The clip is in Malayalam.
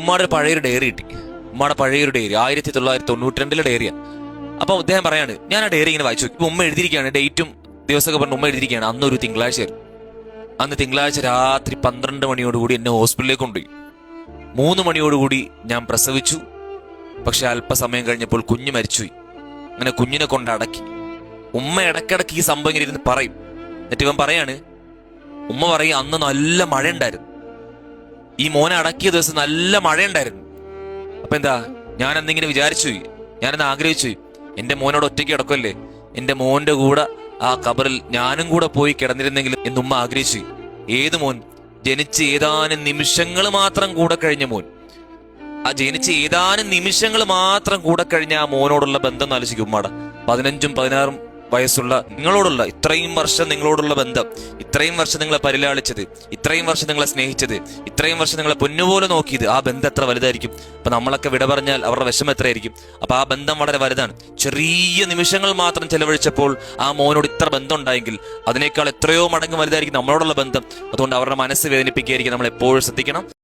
ഉമ്മയുടെ പഴയൊരു ഡയറി കിട്ടി. ഉമ്മയുടെ പഴയൊരു ഡയറി 1992 ഡയറിയാണ്. അപ്പൊ അദ്ദേഹം പറയാണ്, ഞാൻ ആ ഡയറി ഇങ്ങനെ വായിച്ചു. ഇപ്പൊ ഉമ്മ എഴുതിയിരിക്കുകയാണ്, ഡേറ്റും ദിവസമൊക്കെ പറഞ്ഞ് ഉമ്മ എഴുതിയിരിക്കുകയാണ്. അന്നൊരു തിങ്കളാഴ്ചയായിരുന്നു. അന്ന് തിങ്കളാഴ്ച രാത്രി 12 മണിയോടുകൂടി എന്നെ ഹോസ്പിറ്റലിലേക്ക് കൊണ്ടുപോയി. 3 മണിയോടുകൂടി ഞാൻ പ്രസവിച്ചു. പക്ഷെ അല്പസമയം കഴിഞ്ഞപ്പോൾ കുഞ്ഞ് മരിച്ചുപോയി. അങ്ങനെ കുഞ്ഞിനെ കൊണ്ട് അടക്കി. ഉമ്മ ഇടയ്ക്കിടയ്ക്ക് ഈ സംഭവം ഇങ്ങനെ ഇരുന്ന് പറയും. എന്നിട്ട് ഇവൻ പറയാണ്, ഉമ്മ പറയും, അന്ന് നല്ല മഴ ഉണ്ടായിരുന്നു, ഈ മോനെ അടക്കിയ ദിവസം നല്ല മഴ ഉണ്ടായിരുന്നു. അപ്പൊ എന്താ, ഞാൻ അന്നിങ്ങനെ വിചാരിച്ചു, ഞാനെന്ന് ആഗ്രഹിച്ചു, എന്റെ മോനോട് ഒറ്റയ്ക്ക് കിടക്കുമല്ലേ, എന്റെ മോന്റെ കൂടെ ആ ഖബറിൽ ഞാനും കൂടെ പോയി കിടന്നിരുന്നെങ്കിലും എന്ന് ഉമ്മ ആഗ്രഹിച്ചു. ഏത് മോൻ? ജനിച്ച് ഏതാനും നിമിഷങ്ങൾ മാത്രം കൂടെ കഴിഞ്ഞ മോൻ. ആ ജനിച്ച് ഏതാനും നിമിഷങ്ങൾ മാത്രം കൂടെ കഴിഞ്ഞ ആ മോനോടുള്ള ബന്ധം ആലോചിക്കും ഉമ്മയുടെ. 15ഉം 16ഉം വയസ്സുള്ള നിങ്ങളോടുള്ള ഇത്രയും വർഷം നിങ്ങളോടുള്ള ബന്ധം, ഇത്രയും വർഷം നിങ്ങളെ പരിലാളിച്ചത്, ഇത്രയും വർഷം നിങ്ങളെ സ്നേഹിച്ചത്, ഇത്രയും വർഷം നിങ്ങളെ പൊന്നുപോലെ നോക്കിയത്, ആ ബന്ധം എത്ര വലുതായിരിക്കും. അപ്പൊ നമ്മളൊക്കെ വിട പറഞ്ഞാൽ അവരുടെ വിഷമം എത്രയായിരിക്കും. അപ്പൊ ആ ബന്ധം വളരെ വലുതാണ്. ചെറിയ നിമിഷങ്ങൾ മാത്രം ചെലവഴിച്ചപ്പോൾ ആ മോനോട് ഇത്ര ബന്ധം ഉണ്ടായെങ്കിൽ അതിനേക്കാൾ എത്രയോ മടങ്ങ് വലുതായിരിക്കും നമ്മളോടുള്ള ബന്ധം. അതുകൊണ്ട് അവരുടെ മനസ്സ് വേദനിപ്പിക്കുകയായിരിക്കും. നമ്മൾ എപ്പോഴും ശ്രദ്ധിക്കണം.